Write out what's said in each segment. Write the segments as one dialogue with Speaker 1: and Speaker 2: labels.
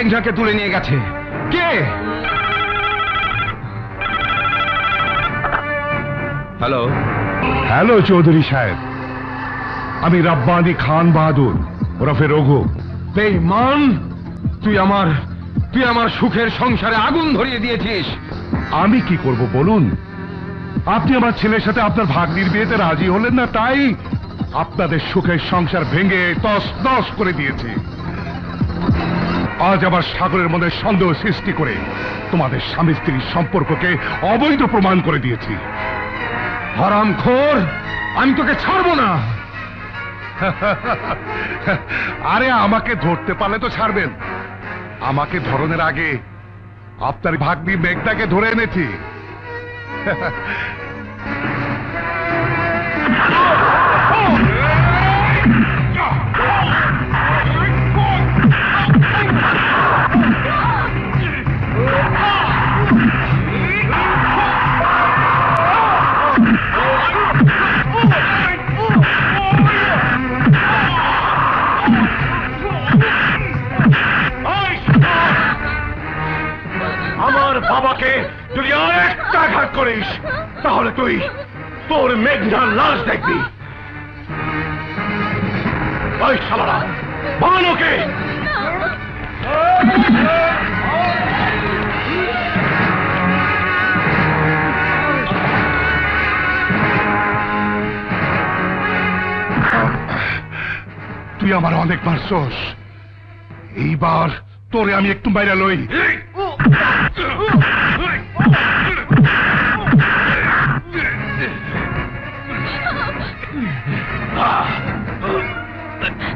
Speaker 1: মেঘনাকে তুলে নিয়ে গেছে। কে? হ্যালো
Speaker 2: হ্যালো চৌধুরী সাহেব, আমি রব্বানী খান বাহাদুর ওরফে রঘু।
Speaker 1: বেঈমান, তুই আমার সুখের সংসারে আগুন ধরিয়ে দিয়েছিস।
Speaker 2: আমি কি করব বলুন? আপনি আমার ছেলের সাথে আপনার ভাগ্নির বিয়েতে রাজি হলেন না, তাই আপনাদের সুখের সংসার ভেঙে তছনছ করে দিয়েছি। আজ আবার সাগরের মধ্যে সন্দেহ সৃষ্টি করে তোমাদের স্বামী স্ত্রীর সম্পর্ককে অবৈধ প্রমাণ করে দিয়েছি।
Speaker 1: হারামখোর, আমি তোকে ছাড়বো না।
Speaker 2: আরে আমাকে ধরতে পারলে তো ছাড়বেন। আমাকে ধরনের আগে আপনার ভাগ্নি মেঘনাকে ধরে এনেছি।
Speaker 3: আমার বাবাকে যদি আর একটা আঘাত করিস তাহলে তুই তোর মেঘনার লাশ দেখবি। ওই শালারা বানোকে!
Speaker 2: তুই আমার অনেক মারছস, এইবার তোরে আমি একটু বাইরে লই।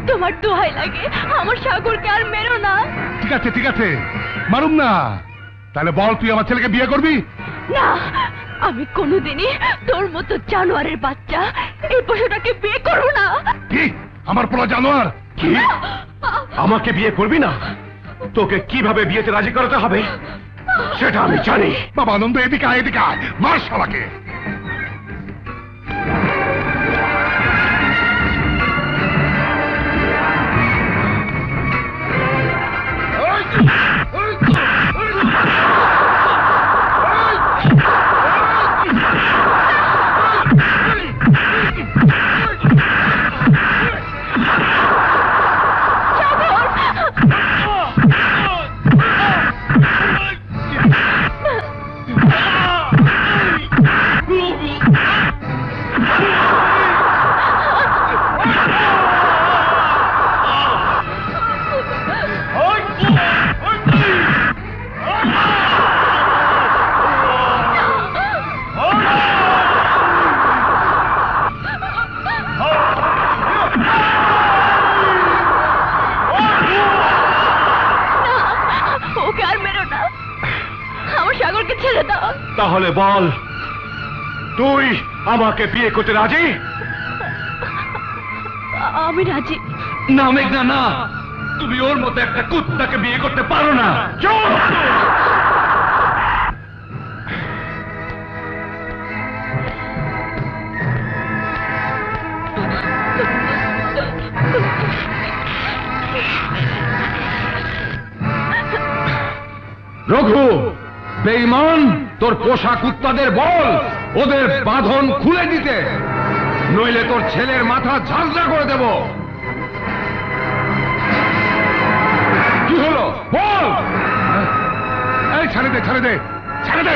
Speaker 4: তোমার দোহাই লাগে, আমার সাগরকে আর মেরো না।
Speaker 2: ঠিক আছে ঠিক আছে, মারুম না। তাহলে বল, তুই আমার ছেলেকে বিয়ে করবি?
Speaker 4: না, আমি কোনোদিনই তোর মতো জানোয়ারের বাচ্চা এই পশুটাকে বিয়ে করবো না।
Speaker 2: কি? আমার পোলা জানোয়ার?
Speaker 3: কি? আমাকে বিয়ে করবি না? তোকে কিভাবে বিয়েতে রাজি করাতে হবে সেটা আমি জানি।
Speaker 2: বাবা আনন্দ, এদিকে আয়, এদিকে আয়, মার শালাকে।
Speaker 3: তাহলে বল, তুই আমাকে বিয়ে করতে রাজি?
Speaker 4: আমি রাজি।
Speaker 1: না মেঘনা, না, তুমি ওর মতো একটা কুত্তাকে বিয়ে করতে পারো না। রঘু, বেঈমান, তোর পোষা কুত্তাদের বল ওদের বাঁধন খুলে দিতে, নইলে তোর ছেলের মাথা ঝাঁঝরা করে দেব। কি হলো বল?
Speaker 2: এই ছেড়ে দে, ছেড়ে দে, ছেড়ে দে।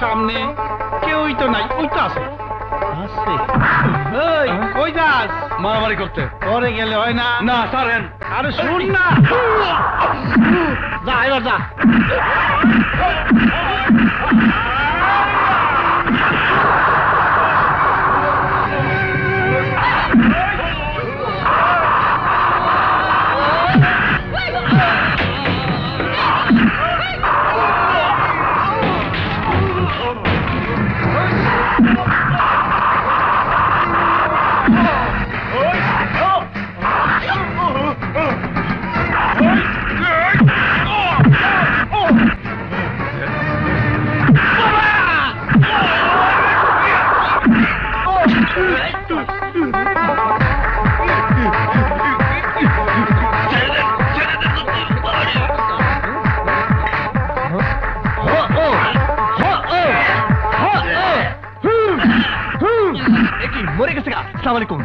Speaker 5: সামনে কেউই তো নাই, ওই তো আছে। কই যাস?
Speaker 3: মারামারি করতে।
Speaker 5: পরে গেলে হয় না।
Speaker 3: না স্যার।
Speaker 5: আরে শুন না, যা এবার যা।
Speaker 3: মরে গেছে গা। আসসালামু আলাইকুম।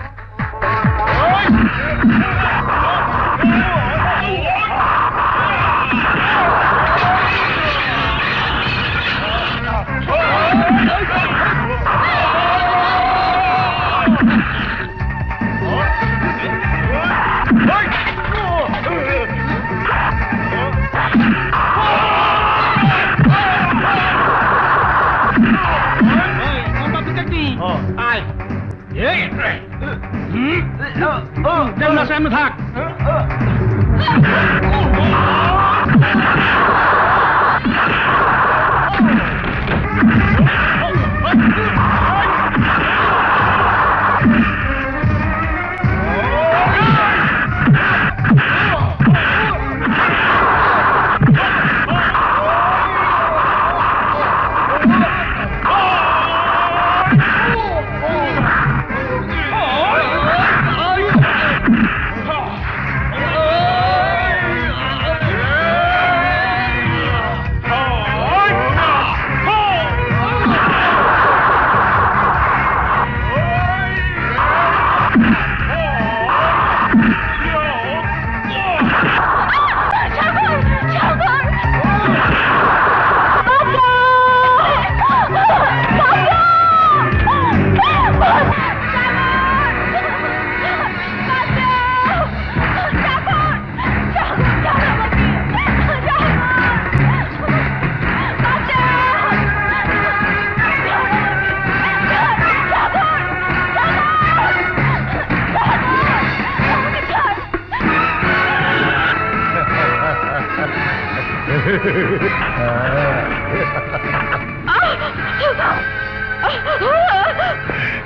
Speaker 3: সামনে থাক।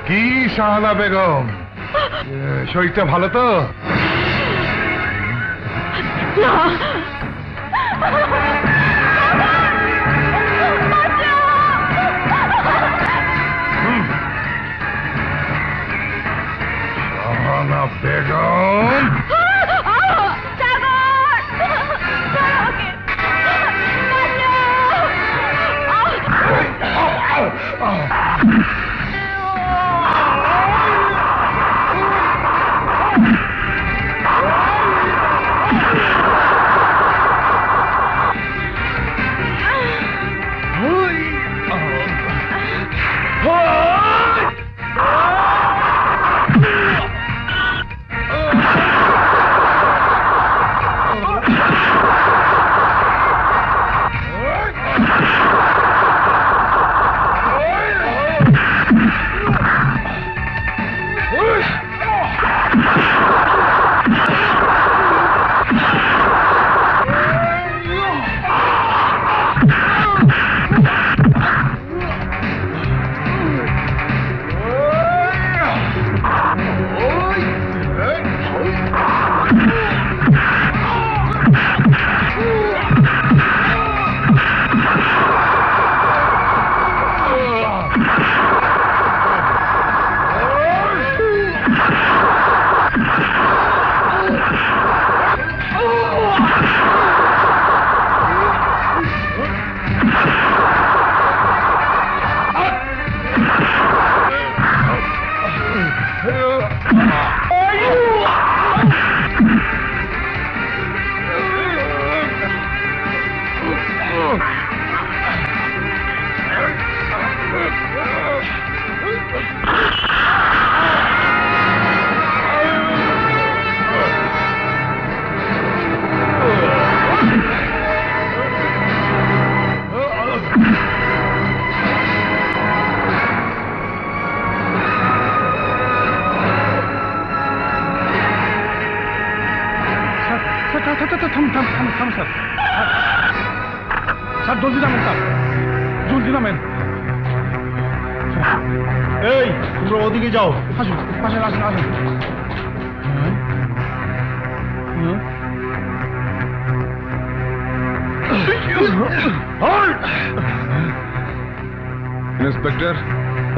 Speaker 2: কি শাহানা বেগম, শরীরটা ভালো তো? শাহানা বেগম,
Speaker 5: নামেন স্যার, স্যার জলদি নামেন, স্যার জলদি নামেন। এই তোমরা ওদিকে যাও, আসুন আসেন আসেন আসেন।
Speaker 1: ইন্সপেক্টর,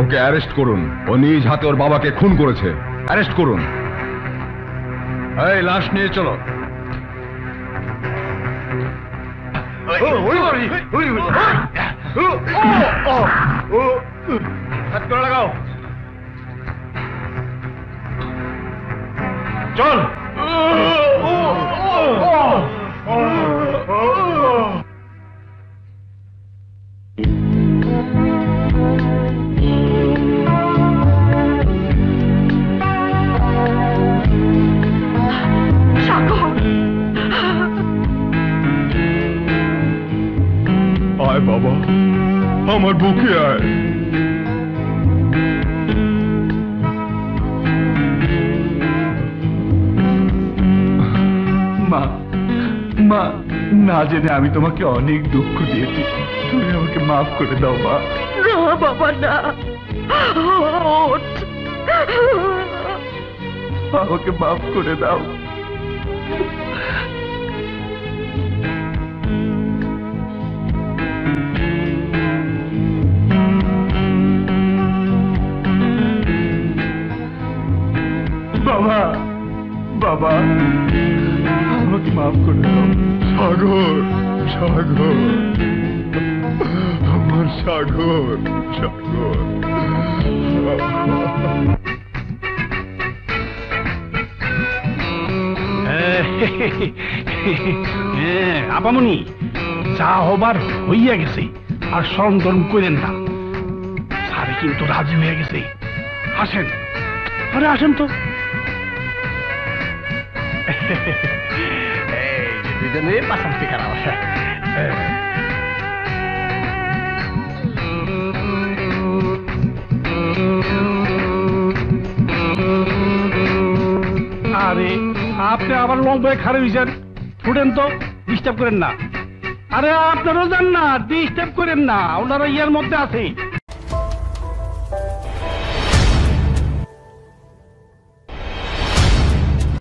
Speaker 1: ওকে অ্যারেস্ট করুন। ও নিজ হাতে ওর বাবাকে খুন করেছে। অ্যারেস্ট করুন। এই লাশ নিয়ে চলো।
Speaker 5: লাগাও, চল।
Speaker 1: আয় বাবা, আমার বুকে আয়।
Speaker 2: মা, মা, না জেনে আমি তোমাকে অনেক দুঃখ দিয়েছি, তুমি আমাকে মাফ করে দাও মা।
Speaker 4: না বাবা না, ওঠ।
Speaker 2: আমাকে মাফ করে দাও। বাবা, বাবা, আমাকে মাফ করে দাও।
Speaker 1: সাগর, সাগর, আমার সাগর, সাগর।
Speaker 5: আপামনি, যা হবার হইয়া গেছে, আর সরঞ্জম করেন না। স্যারে কিন্তু রাজি হয়ে গেছে। আসেন, আরে আসেন তো। দুজনে পাশাপাশি খারাপ। আরে আপনি আবার লম্বায় খারে হয়েছেন, ফুটেন তো, ডিস্টার্ব করেন না। আরে আপনারও যান না, ডিস্টার্ব করেন না, ওনারা ইয়ার মধ্যে আছে।